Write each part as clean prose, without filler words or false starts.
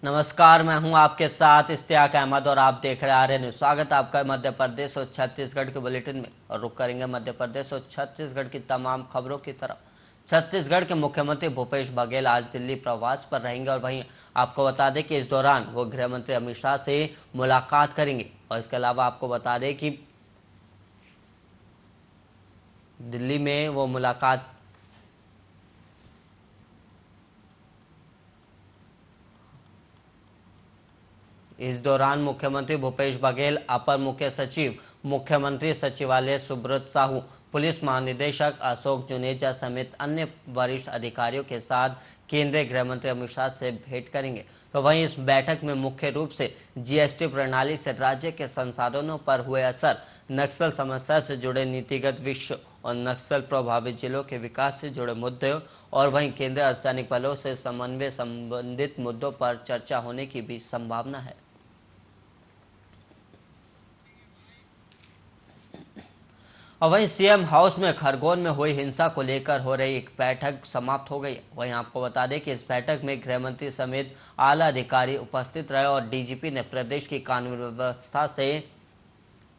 नमस्कार, मैं हूं आपके साथ इश्तियाक अहमद और आप देख रहे आर्य न्यूज। स्वागत है आपका मध्य प्रदेश और छत्तीसगढ़ के बुलेटिन में। और रुक करेंगे मध्य प्रदेश और छत्तीसगढ़ की तमाम खबरों की तरफ। छत्तीसगढ़ के मुख्यमंत्री भूपेश बघेल आज दिल्ली प्रवास पर रहेंगे और वहीं आपको बता दें कि इस दौरान वो गृह मंत्री अमित शाह से मुलाकात करेंगे। और इसके अलावा आपको बता दें कि दिल्ली में वो मुलाकात इस दौरान मुख्यमंत्री भूपेश बघेल, अपर मुख्य सचिव मुख्यमंत्री सचिवालय सुब्रत साहू, पुलिस महानिदेशक अशोक जुनेजा समेत अन्य वरिष्ठ अधिकारियों के साथ केंद्रीय गृह मंत्री अमित शाह से भेंट करेंगे। तो वहीं इस बैठक में मुख्य रूप से जीएसटी प्रणाली से राज्य के संसाधनों पर हुए असर, नक्सल समस्या से जुड़े नीतिगत विषय और नक्सल प्रभावित जिलों के विकास से जुड़े मुद्दे और वहीं केंद्रीय अर्धसैनिक बलों से समन्वय संबंधित मुद्दों पर चर्चा होने की भी संभावना है। और वहीं सीएम हाउस में खरगोन में हुई हिंसा को लेकर हो रही एक बैठक समाप्त हो गई। वहीं आपको बता दें कि इस बैठक में गृह मंत्री समेत आला अधिकारी उपस्थित रहे और डीजीपी ने प्रदेश की कानून व्यवस्था से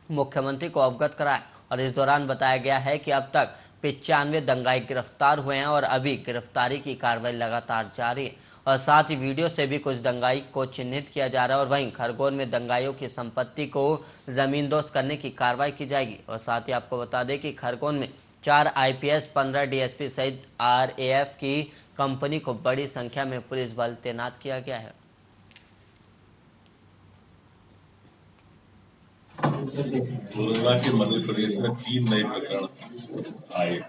मुख्यमंत्री को अवगत कराया। और इस दौरान बताया गया है कि अब तक 95 दंगाई गिरफ्तार हुए हैं और अभी गिरफ्तारी की कार्रवाई लगातार जारी है। और साथ ही वीडियो से भी कुछ दंगाई को चिन्हित किया जा रहा है। और वहीं खरगोन में दंगाइयों की संपत्ति को जमींदोज करने की कार्रवाई की जाएगी। और साथ ही आपको बता दें कि खरगोन में 4 आईपीएस, 15 डीएसपी सहित आरएएफ की कंपनी को बड़ी संख्या में पुलिस बल तैनात किया गया है। कोरोना के मध्य प्रदेश में 3 नए प्रकरण आए।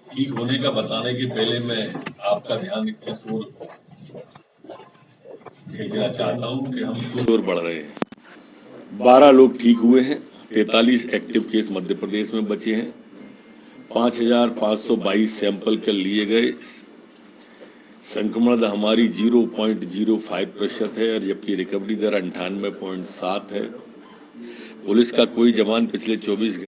ठीक होने का बताने के पहले मैं आपका ध्यान इस ओर भेजना चाहता हूं कि हम और बढ़ रहे हैं। 12 लोग ठीक हुए हैं, 43 एक्टिव केस मध्य प्रदेश में बचे हैं, 5,522 सैंपल कल लिए गए। संक्रमण दर हमारी 0.05% है और जबकि रिकवरी दर 98.7 है। पुलिस का कोई जवान पिछले 24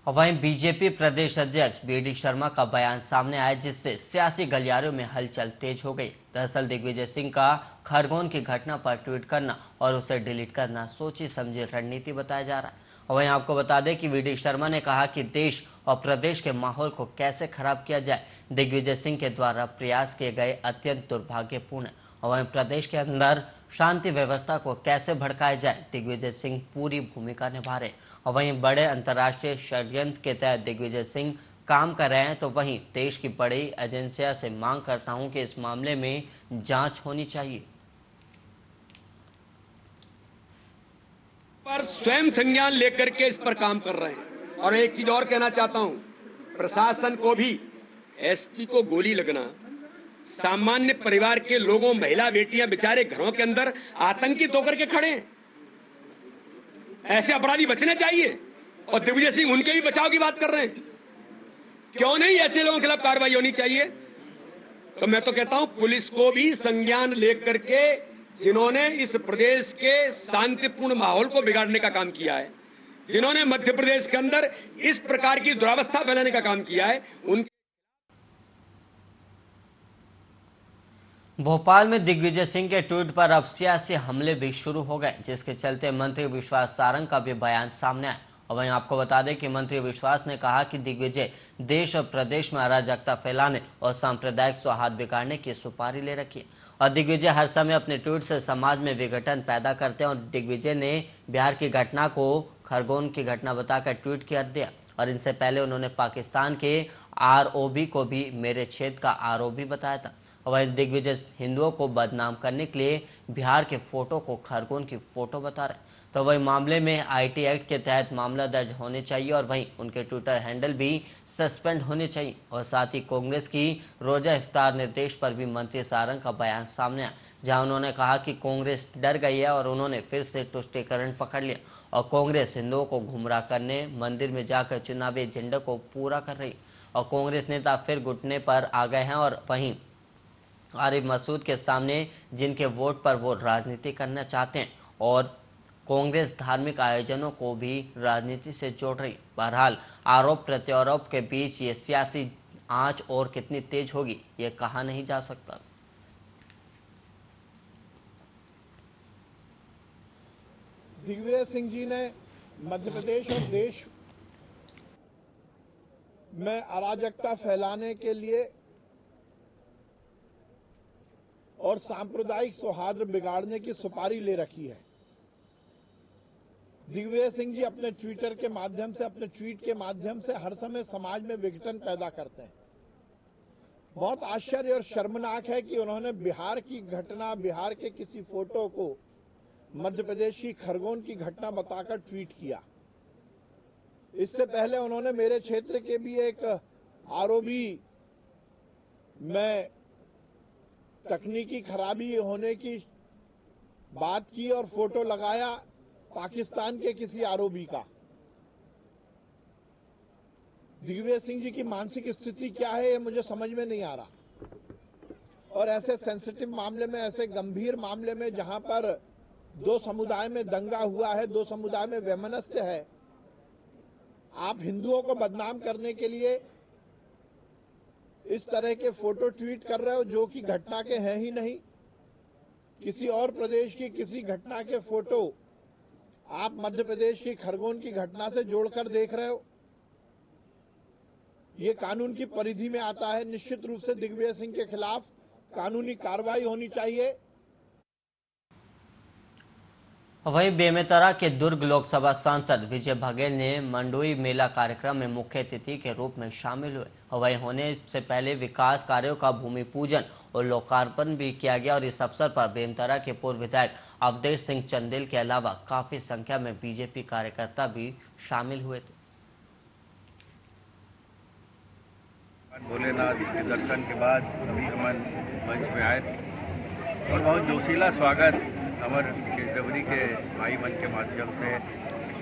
और वहीं बीजेपी प्रदेश अध्यक्ष बीडी शर्मा का बयान सामने आया, जिससे सियासी गलियारों में हलचल तेज हो गई। दरअसल दिग्विजय सिंह का खरगोन की घटना पर ट्वीट करना और उसे डिलीट करना सोची समझी रणनीति बताया जा रहा है। और वहीं आपको बता दें कि बीडी शर्मा ने कहा कि देश और प्रदेश के माहौल को कैसे खराब किया जाए, दिग्विजय सिंह के द्वारा प्रयास किए गए अत्यंत दुर्भाग्यपूर्ण। और वहीं प्रदेश के अंदर शांति व्यवस्था को कैसे भड़काया जाए, दिग्विजय सिंह पूरी भूमिका निभा रहे। और वहीं बड़े अंतर्राष्ट्रीय षड्यंत्र के तहत दिग्विजय सिंह काम कर रहे हैं। तो वहीं देश की बड़ी एजेंसियों से मांग करता हूं कि इस मामले में जांच होनी चाहिए। पर स्वयं संज्ञान लेकर के इस पर काम कर रहे हैं। और एक चीज और कहना चाहता हूं, प्रशासन को भी एसपी को गोली लगना, सामान्य परिवार के लोगों, महिला बेटियां बेचारे घरों के अंदर आतंकित होकर के खड़े हैं। ऐसे अपराधी बचने चाहिए और दिग्विजय सिंह उनके भी बचाव की बात कर रहे हैं। क्यों नहीं ऐसे लोगों के खिलाफ कार्रवाई होनी चाहिए? तो मैं तो कहता हूं पुलिस को भी संज्ञान लेकर के, जिन्होंने इस प्रदेश के शांतिपूर्ण माहौल को बिगाड़ने का काम किया है, जिन्होंने मध्य प्रदेश के अंदर इस प्रकार की दुरावस्था फैलाने का काम किया है, उन भोपाल में दिग्विजय सिंह के ट्वीट पर अब सियासी हमले भी शुरू हो गए, जिसके चलते मंत्री विश्वास सारंग का भी बयान सामने आया। और वहीं आपको बता दें कि मंत्री विश्वास ने कहा कि दिग्विजय देश और प्रदेश में अराजकता फैलाने और सांप्रदायिक सौहार्द बिगाड़ने की सुपारी ले रखी है। और दिग्विजय हर समय अपने ट्वीट से समाज में विघटन पैदा करते हैं। और दिग्विजय ने बिहार की घटना को खरगोन की घटना बताकर ट्वीट कर दिया। और इनसे पहले उन्होंने पाकिस्तान के आरओबी को भी मेरे क्षेत्र का आरओबी बताया था। और वहीं दिग्विजय हिंदुओं को बदनाम करने के लिए बिहार के फोटो को खरगोन की फोटो बता रहे। तो वही मामले में आईटी एक्ट के तहत मामला दर्ज होने चाहिए और वहीं उनके ट्विटर हैंडल भी सस्पेंड होने चाहिए। और साथ ही कांग्रेस की रोजा इफ्तार निर्देश पर भी मंत्री सारंग का बयान सामने आया, जहां उन्होंने कहा कि कांग्रेस डर गई है और उन्होंने फिर से तुष्टीकरण पकड़ लिया और कांग्रेस हिंदुओं को गुमराह करने मंदिर में जाकर चुनावी एजेंडा को पूरा कर रही। और कांग्रेस नेता फिर घुटने पर आ गए हैं और वहीं आरिफ मसूद के सामने जिनके वोट पर वो राजनीति करना चाहते हैं और कांग्रेस धार्मिक आयोजनों को भी राजनीति से जोड़ रही। बहरहाल आरोप प्रत्यारोप के बीच ये सियासी आंच और कितनी तेज होगी ये कहा नहीं जा सकता। दिग्विजय सिंह जी ने मध्य प्रदेश और देश में अराजकता फैलाने के लिए और सांप्रदायिक सौहार्द बिगाड़ने की सुपारी ले रखी है। दिग्विजय सिंह जी अपने ट्विटर के माध्यम से, अपने ट्वीट के माध्यम से हर समय समाज में विघटन पैदा करते हैं। बहुत आश्चर्य और शर्मनाक है कि उन्होंने बिहार की घटना, बिहार के किसी फोटो को मध्य प्रदेश की खरगोन की घटना बताकर ट्वीट किया। इससे पहले उन्होंने मेरे क्षेत्र के भी एक आरओबी में तकनीकी खराबी होने की बात की और फोटो लगाया पाकिस्तान के किसी आरओबी का। दिग्विजय सिंह जी की मानसिक स्थिति क्या है ये मुझे समझ में नहीं आ रहा। और ऐसे सेंसिटिव मामले में, ऐसे गंभीर मामले में जहां पर दो समुदाय में दंगा हुआ है, दो समुदाय में वैमनस्य है, आप हिंदुओं को बदनाम करने के लिए इस तरह के फोटो ट्वीट कर रहे हो जो कि घटना के हैं ही नहीं। किसी और प्रदेश की किसी घटना के फोटो आप मध्य प्रदेश की खरगोन की घटना से जोड़कर देख रहे हो। ये कानून की परिधि में आता है। निश्चित रूप से दिग्विजय सिंह के खिलाफ कानूनी कार्रवाई होनी चाहिए। वहीं बेमेतरा के दुर्ग लोकसभा सांसद विजय बघेल ने मंडोई मेला कार्यक्रम में मुख्य अतिथि के रूप में शामिल हुए। वहीं होने से पहले विकास कार्यों का भूमि पूजन और लोकार्पण भी किया गया और इस अवसर पर बेमेतरा के पूर्व विधायक अवधेश सिंह चंदेल के अलावा काफी संख्या में बीजेपी कार्यकर्ता भी शामिल हुए थे। भोलेनाथ के दर्शन के बाद अभी हम मंच में आए और बहुत जोशीला स्वागत हमारे केजवरी के भाई मन के माध्यम से,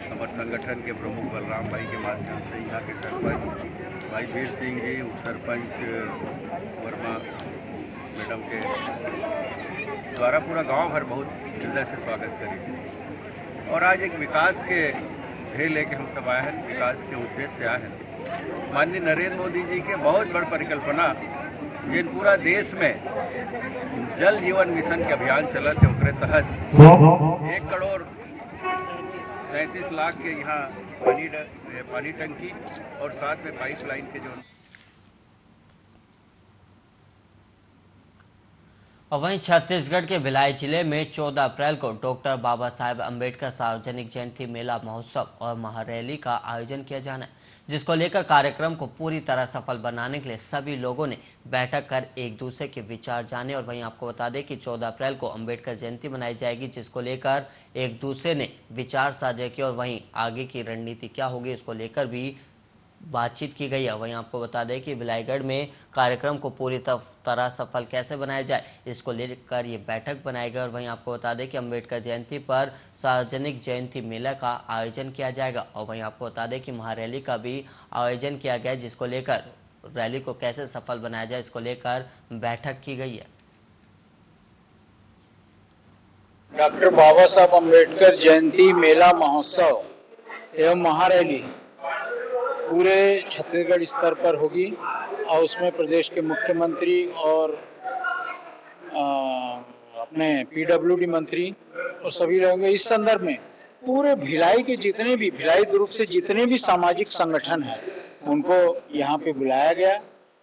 हमारे संगठन के प्रमुख बलराम भाई के माध्यम से, यहाँ के सरपंच भाई वीर सिंह जी, उप सरपंच वर्मा मैडम के द्वारा पूरा गांव भर बहुत हृदय से स्वागत करी। और आज एक विकास के ध्येय लेके हम सब आए हैं, विकास के उद्देश्य से आए हैं। माननीय नरेंद्र मोदी जी के बहुत बड़ परिकल्पना जिन पूरा देश में जल जीवन मिशन के अभियान चला थे, उसके तहत 1 करोड़ 33 लाख के यहाँ पानी टंकी और साथ में पाइपलाइन के जो। और वहीं छत्तीसगढ़ के भिलाई जिले में 14 अप्रैल को डॉक्टर बाबा साहेब अम्बेडकर सार्वजनिक जयंती मेला महोत्सव और महारैली का आयोजन किया जाना है, जिसको लेकर कार्यक्रम को पूरी तरह सफल बनाने के लिए सभी लोगों ने बैठक कर एक दूसरे के विचार जाने। और वहीं आपको बता दें कि 14 अप्रैल को अम्बेडकर जयंती मनाई जाएगी, जिसको लेकर एक दूसरे ने विचार साझा किए और वहीं आगे की रणनीति क्या होगी इसको लेकर भी बातचीत की गई है। वहीं आपको बता दें कि भिलाईगढ़ में कार्यक्रम को पूरी तरह सफल कैसे बनाया जाए इसको लेकर ये बैठक बनाई गई। और वहीं आपको बता दें कि अम्बेडकर जयंती पर सार्वजनिक जयंती मेला का आयोजन किया जाएगा। और वहीं आपको बता दें कि महारैली का भी आयोजन किया गया, जिसको लेकर रैली को कैसे सफल बनाया जाए इसको लेकर बैठक की गई है। डॉक्टर बाबा साहब अम्बेडकर जयंती मेला महोत्सव एवं महारैली पूरे छत्तीसगढ़ स्तर पर होगी और उसमें प्रदेश के मुख्यमंत्री और अपने पीडब्ल्यूडी मंत्री और सभी रहेंगे। इस संदर्भ में पूरे भिलाई के जितने भी, भिलाई दुर्ग से जितने भी सामाजिक संगठन हैं उनको यहाँ पे बुलाया गया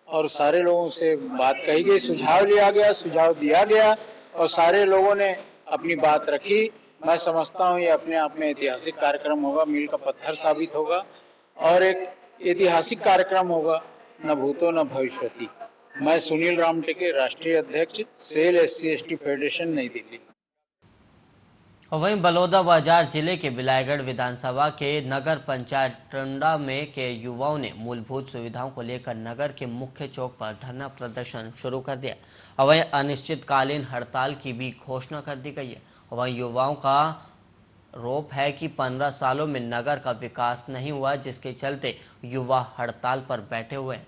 और सारे लोगों से बात कही गई, सुझाव लिया गया, सुझाव दिया गया और सारे लोगों ने अपनी बात रखी। मैं समझता हूँ ये अपने आप में ऐतिहासिक कार्यक्रम होगा, मील का पत्थर साबित होगा और एक ऐतिहासिक कार्यक्रम होगा, न भूतो न भविष्यति। मैं सुनील रामटेके, राष्ट्रीय अध्यक्ष, सेल SC/ST फेडरेशन, नई दिल्ली। और वहीं बलौदाबाजार जिले के बिलाईगढ़ विधानसभा के नगर पंचायत टंडा में के युवाओं ने मूलभूत सुविधाओं को लेकर नगर के मुख्य चौक पर धरना प्रदर्शन शुरू कर दिया। और वहीं अनिश्चितकालीन हड़ताल की भी घोषणा कर दी गई है। और वहीं युवाओं का आरोप है कि 15 सालों में नगर का विकास नहीं हुआ, जिसके चलते युवा हड़ताल पर बैठे हुए हैं।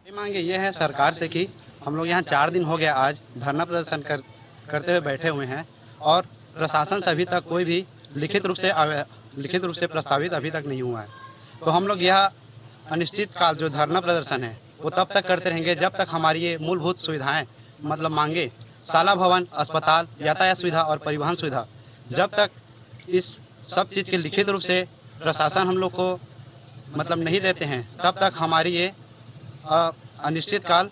मांगे ये है सरकार से कि हम लोग यहाँ 4 दिन हो गया आज धरना प्रदर्शन करते हुए बैठे हुए हैं और प्रशासन से अभी तक कोई भी लिखित रूप से प्रस्तावित अभी तक नहीं हुआ है। तो हम लोग यह अनिश्चित काल जो धरना प्रदर्शन है वो तब तक करते रहेंगे जब तक हमारी ये मूलभूत सुविधाएं मतलब मांगे, शाला भवन, अस्पताल, यातायात सुविधा और परिवहन सुविधा, जब तक इस सब चीज़ के लिखित रूप से प्रशासन हम लोग को मतलब नहीं देते हैं तब तक हमारी ये अनिश्चित काल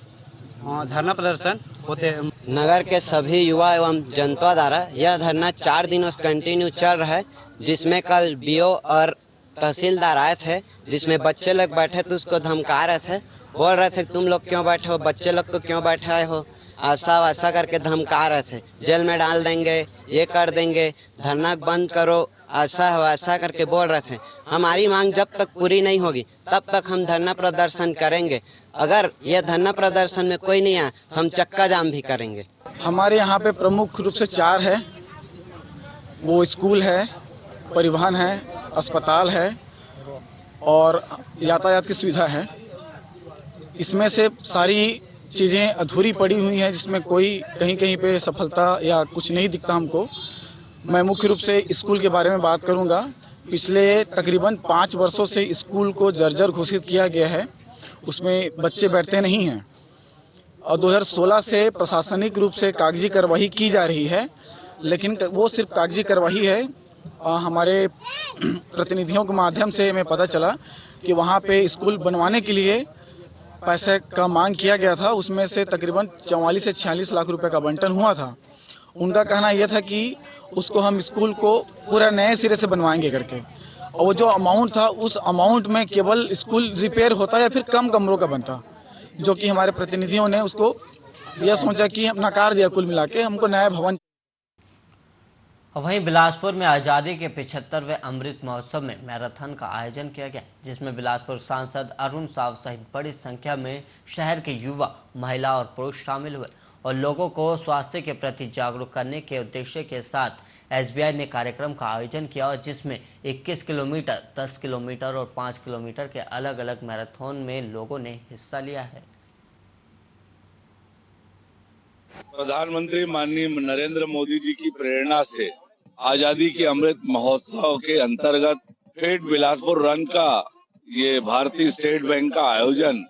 धरना प्रदर्शन होते। नगर के सभी युवा एवं जनता द्वारा यह धरना 4 दिनों से कंटिन्यू चल रहा है, जिसमें कल बीओ और तहसीलदार आए थे, जिसमें बच्चे लोग बैठे थे उसको धमका रहे थे, बोल रहे थे तुम लोग क्यों बैठे हो, बच्चे लोग को क्यों बैठाए हो, ऐसा वैसा करके धमका रहे थे, जेल में डाल देंगे, ये कर देंगे, धरना बंद करो, ऐसा वैसा करके बोल रहे थे। हमारी मांग जब तक पूरी नहीं होगी तब तक हम धरना प्रदर्शन करेंगे। अगर ये धरना प्रदर्शन में कोई नहीं आया तो हम चक्का जाम भी करेंगे। हमारे यहाँ पे प्रमुख रूप से 4 है, वो स्कूल है, परिवहन है, अस्पताल है और यातायात की सुविधा है। इसमें से सारी चीज़ें अधूरी पड़ी हुई हैं, जिसमें कोई कहीं कहीं पे सफलता या कुछ नहीं दिखता हमको। मैं मुख्य रूप से स्कूल के बारे में बात करूंगा। पिछले तकरीबन 5 वर्षों से स्कूल को जर्जर घोषित किया गया है, उसमें बच्चे बैठते नहीं हैं और 2016 से प्रशासनिक रूप से कागजी कार्रवाई की जा रही है, लेकिन वो सिर्फ कागजी कार्रवाई है। हमारे प्रतिनिधियों के माध्यम से हमें पता चला कि वहाँ पे स्कूल बनवाने के लिए पैसे का मांग किया गया था, उसमें से तकरीबन 44 से 46 लाख रुपए का बंटन हुआ था। उनका कहना यह था कि उसको हम स्कूल को पूरा नए सिरे से बनवाएंगे करके, और वो जो अमाउंट था उस अमाउंट में केवल स्कूल रिपेयर होता या फिर कम कमरों का बनता, जो कि हमारे प्रतिनिधियों ने उसको यह सोचा कि हम नकार दिया, कुल मिला के हमको नया भवन। वहीं बिलासपुर में आज़ादी के 75वें अमृत महोत्सव में मैराथन का आयोजन किया गया, जिसमें बिलासपुर सांसद अरुण साव सहित बड़ी संख्या में शहर के युवा, महिला और पुरुष शामिल हुए और लोगों को स्वास्थ्य के प्रति जागरूक करने के उद्देश्य के साथ एसबीआई ने कार्यक्रम का आयोजन किया और जिसमें 21 किलोमीटर, 10 किलोमीटर और 5 किलोमीटर के अलग अलग मैराथन में लोगों ने हिस्सा लिया है। प्रधानमंत्री माननीय नरेंद्र मोदी जी की प्रेरणा से आजादी के अमृत महोत्सव के अंतर्गत फिट बिलासपुर रन का ये भारतीय स्टेट बैंक का आयोजन,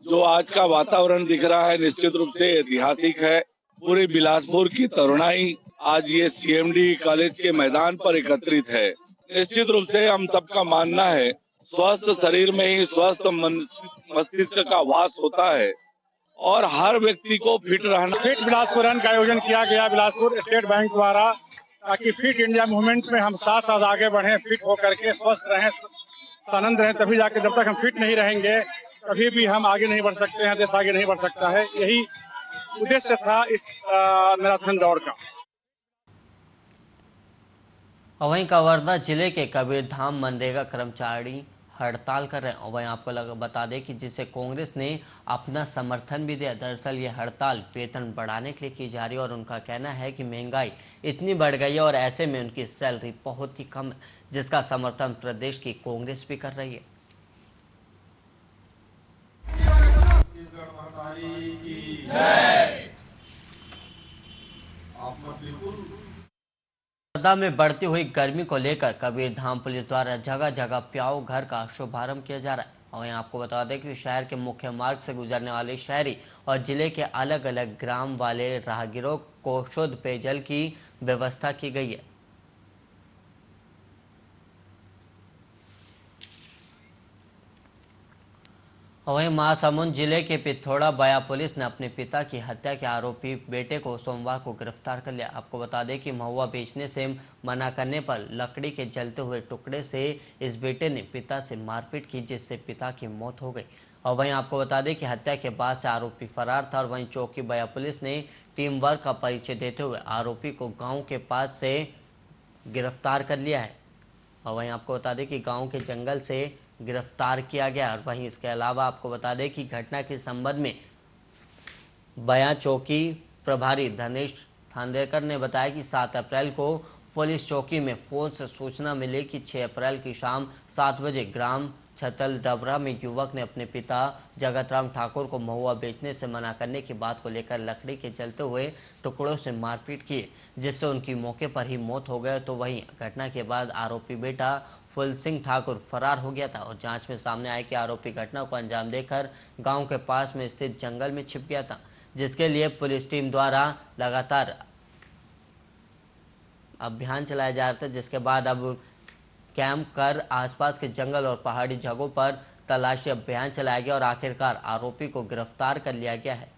जो आज का वातावरण दिख रहा है निश्चित रूप से ऐतिहासिक है। पूरे बिलासपुर की तरुणाई आज ये सीएमडी कॉलेज के मैदान पर एकत्रित है। निश्चित रूप से हम सबका मानना है स्वस्थ शरीर में ही स्वस्थ मस्तिष्क का वास होता है और हर व्यक्ति को फिट रहना। फिट बिलासपुर रन का आयोजन किया गया बिलासपुर स्टेट बैंक द्वारा, ताकि फिट इंडिया मूवमेंट में हम साथ साथ आगे बढ़ें, फिट होकर के स्वस्थ रहें, आनंद रहें। तभी जाके जब तक हम फिट नहीं रहेंगे कभी भी हम आगे नहीं बढ़ सकते हैं, देश आगे नहीं बढ़ सकता है। यही उद्देश्य था इस मैराथन दौड़ का। वहीं कवर्धा जिले के कबीरधाम मनरेगा कर्मचारी हड़ताल कर रहे हैं और वहीं आपको बता दें कि जिसे कांग्रेस ने अपना समर्थन भी दिया। दरअसल ये हड़ताल वेतन बढ़ाने के लिए की जा रही है और उनका कहना है कि महंगाई इतनी बढ़ गई है और ऐसे में उनकी सैलरी बहुत ही कम है, जिसका समर्थन प्रदेश की कांग्रेस भी कर रही है। कवर्धा में बढ़ती हुई गर्मी को लेकर कबीरधाम पुलिस द्वारा जगह जगह प्याऊ घर का शुभारंभ किया जा रहा है और यहाँ आपको बता दें कि शहर के मुख्य मार्ग से गुजरने वाले शहरी और जिले के अलग अलग ग्राम वाले राहगीरों को शुद्ध पेयजल की व्यवस्था की गई है। वहीं महासमुंद जिले के पिथौरा बया पुलिस ने अपने पिता की हत्या के आरोपी बेटे को सोमवार को गिरफ्तार कर लिया। आपको बता दें कि महुआ बेचने से मना करने पर लकड़ी के जलते हुए टुकड़े से इस बेटे ने पिता से मारपीट की, जिससे पिता की मौत हो गई। और वहीं आपको बता दें कि हत्या के बाद से आरोपी फरार था और वहीं चौकी बया पुलिस ने टीम वर्क का परिचय देते हुए आरोपी को गाँव के पास से गिरफ्तार कर लिया है। और वहीं आपको बता दें कि गाँव के जंगल से गिरफ्तार किया गया। और वहीं इसके अलावा आपको बता दें कि घटना के संबंध में बयां चौकी प्रभारी धनेश थांदेकर ने बताया कि 7 अप्रैल को पुलिस चौकी में फोन से सूचना मिली कि 6 अप्रैल की शाम 7 बजे ग्राम छतल डबरा में युवक ने अपने पिता जगतराम ठाकुर को महुआ बेचने से मना करने की बात को लेकर लकड़ी के जलते हुए टुकड़ों से मारपीट की, जिससे उनकी मौके पर ही मौत हो गई। तो वहीं घटना के बाद आरोपी बेटा फुल सिंह ठाकुर फरार हो गया था और जांच में सामने आया कि आरोपी घटना को अंजाम देकर गांव के पास में स्थित जंगल में छिप गया था, जिसके लिए पुलिस टीम द्वारा लगातार अभियान चलाया जा रहा था। जिसके बाद अब कैंप कर आसपास के जंगल और पहाड़ी जगहों पर तलाशी अभियान चलाया गया और आखिरकार आरोपी को गिरफ्तार कर लिया गया है।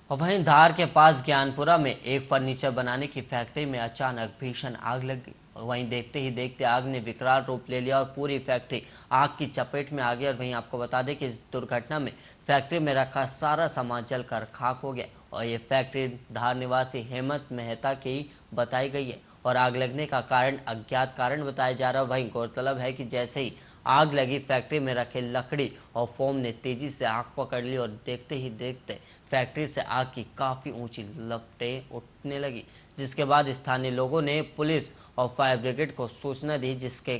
वहीं धार के पास ज्ञानपुरा में एक फर्नीचर बनाने की फैक्ट्री में अचानक भीषण आग लग गई। वहीं देखते ही देखते आग ने विकराल रूप ले लिया और पूरी फैक्ट्री आग की चपेट में आ गई। और वहीं आपको बता दें कि इस दुर्घटना में फैक्ट्री में रखा सारा सामान जलकर खाक हो गया और ये फैक्ट्री धार निवासी हेमंत मेहता की बताई गई है और आग लगने का कारण अज्ञात कारण बताया जा रहा है। वहीं गौरतलब है कि जैसे ही आग लगी फैक्ट्री में रखे लकड़ी और फोम ने तेजी से आग पकड़ ली और देखते ही देखते फैक्ट्री से आग की काफ़ी ऊंची लपटें उठने लगी, जिसके बाद स्थानीय लोगों ने पुलिस और फायर ब्रिगेड को सूचना दी, जिसके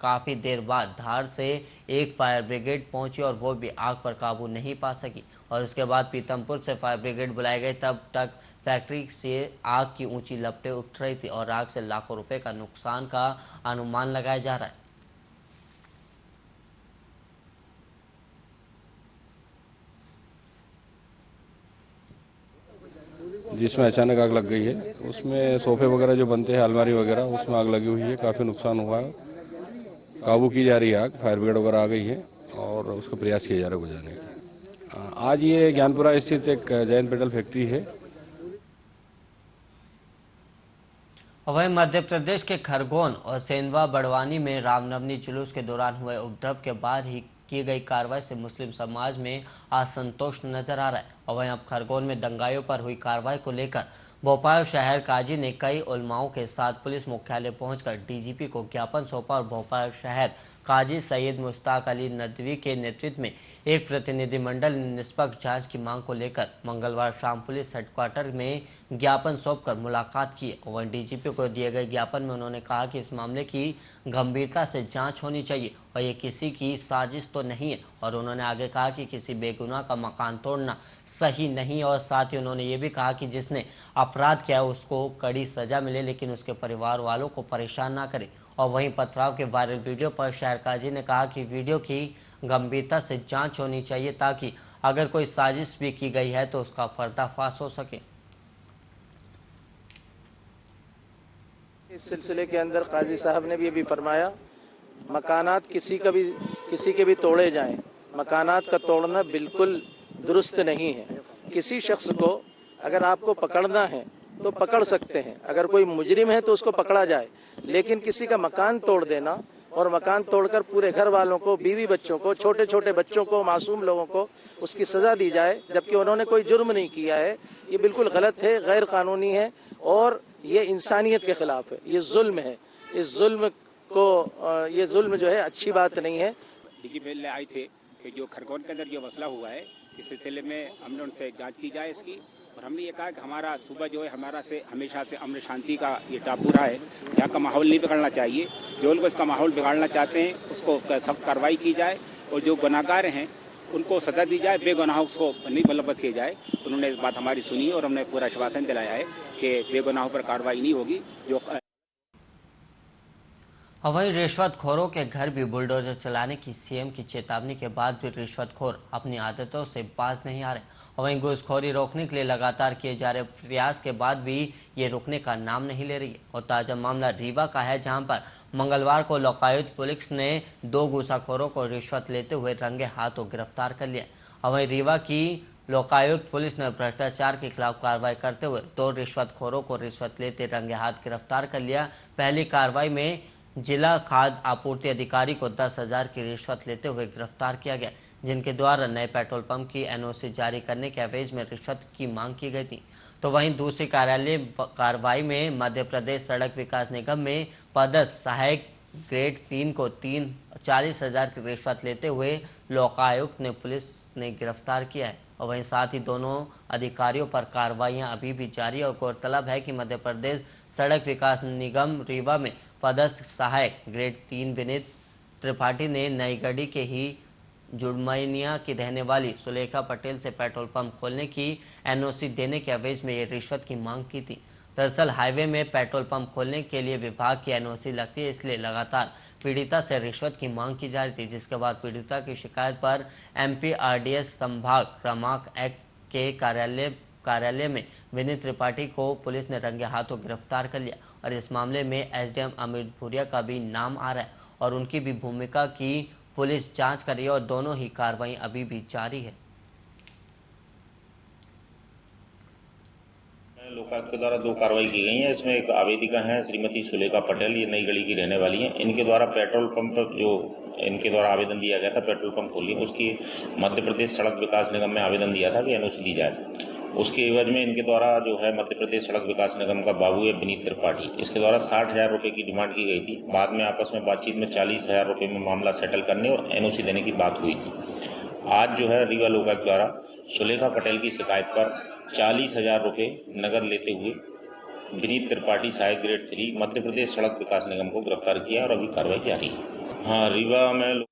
काफ़ी देर बाद धार से एक फायर ब्रिगेड पहुंची और वो भी आग पर काबू नहीं पा सकी और उसके बाद पीतमपुर से फायर ब्रिगेड बुलाई गई। तब तक फैक्ट्री से आग की ऊंची लपटें उठ रही थी और आग से लाखों रुपए का नुकसान का अनुमान लगाया जा रहा है। जिसमें अचानक आग लग गई है, उसमें सोफे वगैरह जो बनते हैं, अलमारी वगैरह, उसमें आग लगी हुई है। काफ़ी नुकसान हुआ है। काबू की जा रही है आग, फायर ब्रिगेड वगैरह आ गई है और उसका प्रयास किया जा रहा है बुझाने का। आज ये ज्ञानपुरा स्थित एक जैन पेडल फैक्ट्री है। वहीं मध्य प्रदेश के खरगोन और सेंधवा बड़वानी में रामनवमी जुलूस के दौरान हुए उपद्रव के बाद ही की गई कार्रवाई से मुस्लिम समाज में असंतोष नजर आ रहा है। और वहीं अब खरगोन में दंगाइयों पर हुई कार्रवाई को लेकर भोपाल शहर काजी ने कई उलमाओं के साथ पुलिस मुख्यालय पहुंचकर डीजीपी को ज्ञापन सौंपा और भोपाल शहर काजी सैयद मुश्ताक अली नदवी के नेतृत्व में एक प्रतिनिधिमंडल ने निष्पक्ष जांच की मांग को लेकर मंगलवार शाम पुलिस हेडक्वार्टर में ज्ञापन सौंपकर मुलाकात की। वहीं डीजीपी को दिए गए ज्ञापन में उन्होंने कहा कि इस मामले की गंभीरता से जांच होनी चाहिए और ये किसी की साजिश तो नहीं है। और उन्होंने आगे कहा कि किसी बेगुनाह का मकान तोड़ना सही नहीं और साथ ही उन्होंने ये भी कहा कि जिसने अपराध किया है उसको कड़ी सजा मिले, लेकिन उसके परिवार वालों को परेशान ना करे। और वहीं पथराव के वायरल वीडियो पर शहर काजी ने कहा कि वीडियो की गंभीरता से जांच होनी चाहिए ताकि अगर कोई साजिश भी की गई है तो उसका पर्दाफाश हो सके। इस सिलसिले के अंदर काजी साहब ने भी ये भी फरमाया, मकानात किसी के भी तोड़े जाएं, मकानात का तोड़ना बिल्कुल दुरुस्त नहीं है। किसी शख्स को अगर आपको पकड़ना है तो पकड़ सकते हैं, अगर कोई मुजरिम है तो उसको पकड़ा जाए, लेकिन किसी का मकान तोड़ देना और मकान तोड़कर पूरे घर वालों को, बीवी बच्चों को, छोटे छोटे बच्चों को, मासूम लोगों को उसकी सजा दी जाए जबकि उन्होंने कोई जुर्म नहीं किया है, ये बिल्कुल गलत है, गैर कानूनी है और ये इंसानियत के खिलाफ है, ये जुल्म है। इस जुल्म को, ये जुल्म जो है अच्छी बात नहीं है। डीजीपी आए थे कि जो खरगोन के अंदर जो मसला हुआ है इस सिलसिले में हमने उनसे जांच की जाए इसकी, और हमने ये कहा कि हमारा सूबा जो है हमारा से हमेशा से अमन शांति का ये टापू रहा है, यहाँ का माहौल नहीं बिगड़ना चाहिए। जो लोग इसका माहौल बिगाड़ना चाहते हैं उसको सख्त कार्रवाई की जाए और जो गुनाहगार हैं उनको सजा दी जाए, बेगुनाहों को नहीं बलबस किया जाए। उन्होंने इस बात हमारी सुनी और हमने पूरा आश्वासन दिलाया है कि बेगुनाहों पर कार्रवाई नहीं होगी। जो वहीं रिश्वतखोरों के घर भी बुलडोजर चलाने की सीएम की चेतावनी के बाद भी रिश्वतखोर अपनी आदतों से बाज नहीं आ रहे। वहीं घूसखोरी रोकने के लिए लगातार किए जा रहे प्रयास के बाद भी ये रुकने का नाम नहीं ले रही है। और ताजा मामला रीवा का है, जहां पर मंगलवार को लोकायुक्त पुलिस ने 2 घूसाखोरों को रिश्वत लेते हुए रंगे हाथों गिरफ्तार कर लिया। वहीं रीवा की लोकायुक्त पुलिस ने भ्रष्टाचार के खिलाफ कार्रवाई करते हुए 2 रिश्वतखोरों को रिश्वत लेते रंगे हाथ गिरफ्तार कर लिया। पहली कार्रवाई में जिला खाद्य आपूर्ति अधिकारी को 10,000 की रिश्वत लेते हुए गिरफ्तार किया गया, जिनके द्वारा नए पेट्रोल पंप की एनओसी जारी करने के एवज में रिश्वत की मांग की गई थी। तो वहीं दूसरी कार्रवाई में मध्य प्रदेश सड़क विकास निगम में पदस्थ सहायक ग्रेड 3 को 40,000 की रिश्वत लेते हुए लोकायुक्त ने पुलिस ने गिरफ्तार किया है। और वहीं साथ ही दोनों अधिकारियों पर कार्रवाइयां अभी भी जारी है। और गौरतलब है कि मध्य प्रदेश सड़क विकास निगम रीवा में पदस्थ सहायक ग्रेड 3 विनीत त्रिपाठी ने नईगढ़ी के ही जुड़मैनिया की रहने वाली सुलेखा पटेल से पेट्रोल पंप खोलने की एनओसी देने के एवज में ये रिश्वत की मांग की थी। दरअसल हाईवे में पेट्रोल पंप खोलने के लिए विभाग की एनओसी लगती है, इसलिए लगातार पीड़िता से रिश्वत की मांग की जा रही थी, जिसके बाद पीड़िता की शिकायत पर MPRDS संभाग क्रमांक 1 के कार्यालय में विनीत त्रिपाठी को पुलिस ने रंगे हाथों गिरफ्तार कर लिया। और इस मामले में SDM अमित भूरिया का भी नाम आ रहा है और उनकी भी भूमिका की पुलिस जांच कर रही है और दोनों ही कार्रवाई अभी भी जारी है। लोकायुक्त के द्वारा 2 कार्रवाई की गई है। इसमें एक आवेदिका है श्रीमती सुलेखा पटेल, ये नई गली की रहने वाली है। इनके द्वारा पेट्रोल पंप जो इनके द्वारा आवेदन दिया गया था पेट्रोल पंप खोलने, उसकी मध्य प्रदेश सड़क विकास निगम में आवेदन दिया था कि एनओसी दी जाए। उसके एवज में इनके द्वारा जो है मध्य प्रदेश सड़क विकास निगम का बाबू है विनीत त्रिपाठी, इसके द्वारा 60,000 रुपये की डिमांड की गई थी। बाद में आपस में बातचीत में 40,000 रुपये में मामला सेटल करने और एनओसी देने की बात हुई थी। आज जो है रीवा लोकायुक्त द्वारा सुलेखा पटेल की शिकायत पर 40,000 रुपये नकद लेते हुए विनीत त्रिपाठी सहायक ग्रेड 3 मध्य प्रदेश सड़क विकास निगम को गिरफ्तार किया और अभी कार्रवाई जारी है। हाँ, रीवा में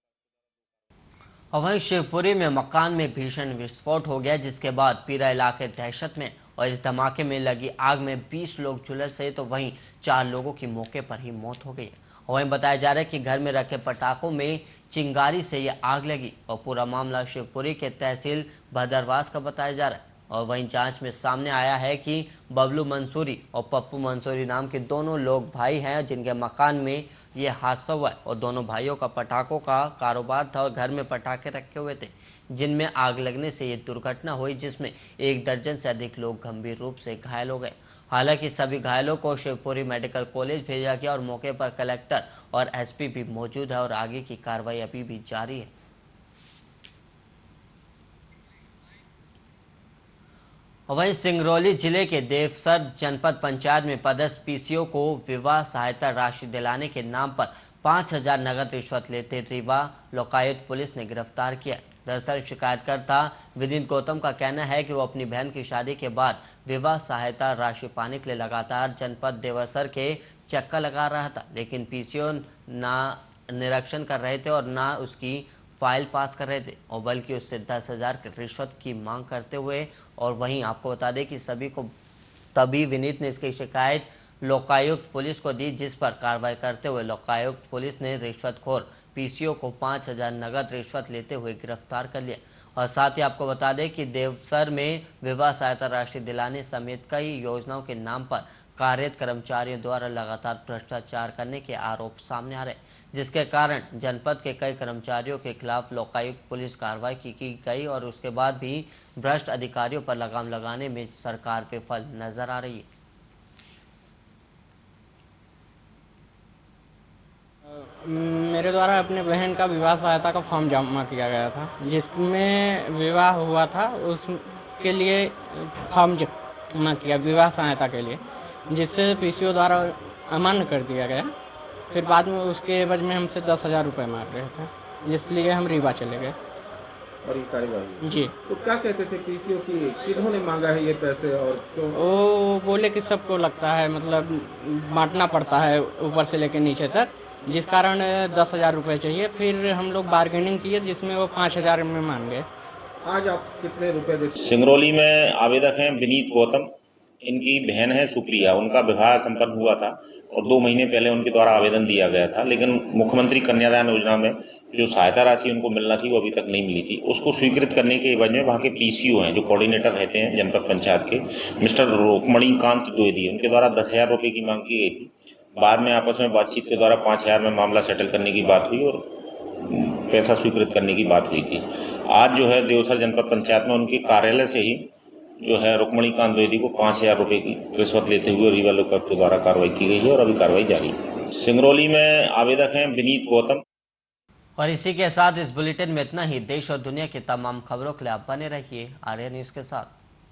और वहीं शिवपुरी में मकान में भीषण विस्फोट हो गया, जिसके बाद पूरा इलाके दहशत में। और इस धमाके में लगी आग में 20 लोग झुलस गए, तो वहीं 4 लोगों की मौके पर ही मौत हो गई। और वहीं बताया जा रहा है कि घर में रखे पटाखों में चिंगारी से ये आग लगी। और पूरा मामला शिवपुरी के तहसील भदरवास का बताया जा रहा है। और वहीं जांच में सामने आया है कि बबलू मंसूरी और पप्पू मंसूरी नाम के दोनों लोग भाई हैं, जिनके मकान में ये हादसा हुआ है। और दोनों भाइयों का पटाखों का कारोबार था और घर में पटाखे रखे हुए थे, जिनमें आग लगने से ये दुर्घटना हुई, जिसमें 1 दर्जन से अधिक लोग गंभीर रूप से घायल हो गए। हालांकि सभी घायलों को शिवपुरी मेडिकल कॉलेज भेजा गया और मौके पर कलेक्टर और SP भी मौजूद है और आगे की कार्रवाई अभी भी जारी है। वहीं सिंगरौली जिले के देवसर जनपद पंचायत में पदस्थ PCO को विवाह सहायता राशि दिलाने के नाम पर 5,000 नगद रिश्वत लेते रीवा लोकायुक्त पुलिस ने गिरफ्तार किया। दरअसल शिकायतकर्ता विनीत गौतम का कहना है कि वो अपनी बहन की शादी के बाद विवाह सहायता राशि पाने के लिए लगातार जनपद देवसर के चक्कर लगा रहा था, लेकिन PCO ना निरीक्षण कर रहे थे और ना उसकी फाइल पास कर रहे थे, और बल्कि उससे 10,000 की रिश्वत की मांग करते हुए। और वहीं आपको बता दें कि सभी को तभी विनीत ने इसकी शिकायत लोकायुक्त पुलिस को दी, जिस पर कार्रवाई करते हुए लोकायुक्त पुलिस ने रिश्वतखोर PCO को 5,000 नगद रिश्वत लेते हुए गिरफ्तार कर लिया। और साथ ही आपको बता दें कि देवसर में विवाह सहायता राशि दिलाने समेत कई योजनाओं के नाम पर कार्यरत कर्मचारियों द्वारा लगातार भ्रष्टाचार करने के आरोप सामने आ रहे, जिसके कारण जनपद के कई कर्मचारियों के खिलाफ लोकायुक्त पुलिस कार्रवाई की गई और उसके बाद भी भ्रष्ट अधिकारियों पर लगाम लगाने में सरकार विफल नजर आ रही है। मेरे द्वारा अपने बहन का विवाह सहायता का फॉर्म जमा किया गया था, जिसमें विवाह हुआ था, उसके लिए फॉर्म जमा किया विवाह सहायता के लिए, जिससे PCO द्वारा अमान्य कर दिया गया। फिर बाद में उसके एवज में हमसे 10,000 रुपये मांग रहे थे, जिसलिए हम रीवा चले गए। और ये कार्यवाही जी। तो क्या कहते थे PCO की किन्होंने मांगा है ये पैसे और क्यों? वो बोले कि सबको लगता है, मतलब बांटना पड़ता है ऊपर से लेकर नीचे तक, जिस कारण 10,000 रुपये चाहिए। फिर हम लोग बार्गेनिंग किए, जिसमें वो 5,000 में मान गए। आज आप कितने रुपए देते? सिंगरौली में आवेदक हैं विनीत गौतम, इनकी बहन है सुप्रिया। उनका विवाह संपन्न हुआ था और 2 महीने पहले उनके द्वारा आवेदन दिया गया था, लेकिन मुख्यमंत्री कन्यादान योजना में जो सहायता राशि उनको मिलना थी वो अभी तक नहीं मिली थी। उसको स्वीकृत करने के एवज में वहाँ के PCO हैं, जो कोऑर्डिनेटर रहते हैं जनपद पंचायत के, मिस्टर रुक्मणीकांत द्विवेदी, उनके द्वारा 10,000 रुपये की मांग की गई थी। बाद में आपस में बातचीत के द्वारा 5,000 में मामला सेटल करने की बात हुई और पैसा स्वीकृत करने की बात हुई थी। आज जो है देवसर जनपद पंचायत में उनके कार्यालय से ही जो है रुक्मणीकांत द्विवेदी को 5,000 रुपये की रिश्वत लेते हुए रीवा लोकायुक्त के द्वारा कार्रवाई की गई है और अभी कार्रवाई जारी है। सिंगरौली में आवेदक हैं विनीत गौतम। और इसी के साथ इस बुलेटिन में इतना ही। देश और दुनिया की तमाम खबरों के लिए आप बने रहिए आर्या न्यूज़ के साथ।